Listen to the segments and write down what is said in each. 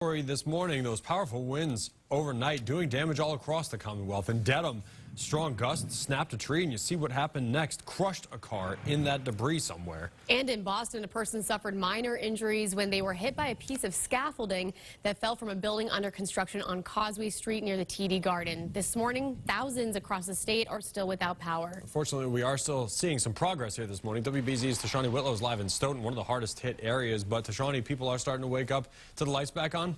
This morning, those powerful winds overnight doing damage all across the Commonwealth. In Dedham, strong gusts snapped a tree, and you see what happened next. Crushed a car in that debris somewhere. And in Boston, a person suffered minor injuries when they were hit by a piece of scaffolding that fell from a building under construction on Causeway Street near the TD Garden. This morning, thousands across the state are still without power. Fortunately, we are still seeing some progress here this morning. WBZ's Tashanea Whitlow is live in Stoughton, one of the hardest hit areas. But Tashanea, people are starting to wake up to the lights back on.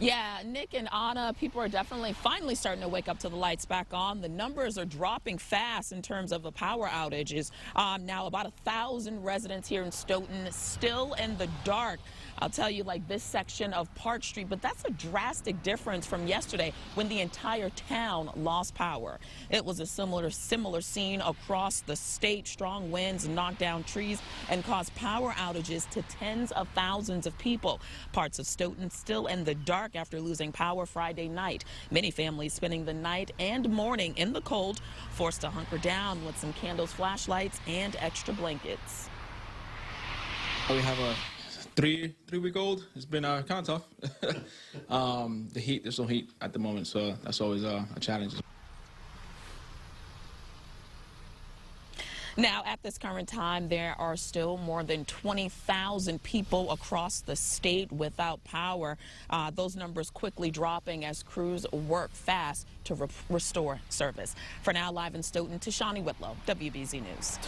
Yeah, Nick and Anna, people are definitely finally starting to wake up to the lights back on. The numbers are dropping fast in terms of the power outages. Now about 1,000 residents here in Stoughton still in the dark. I'll tell you, like this section of Park Street, but that's a drastic difference from yesterday when the entire town lost power. It was a similar scene across the state. Strong winds knocked down trees and caused power outages to tens of thousands of people. Parts of Stoughton still in the dark after losing power Friday night. Many families spending the night and morning in the cold, forced to hunker down with some candles, flashlights, and extra blankets. We have a three-week-old. It's been kind of tough. The heat, there's no heat at the moment, so that's always a challenge. Now, at this current time, there are still more than 20,000 people across the state without power. Those numbers quickly dropping as crews work fast to restore service. For now, live in Stoughton, Tashanea Whitlow, WBZ News.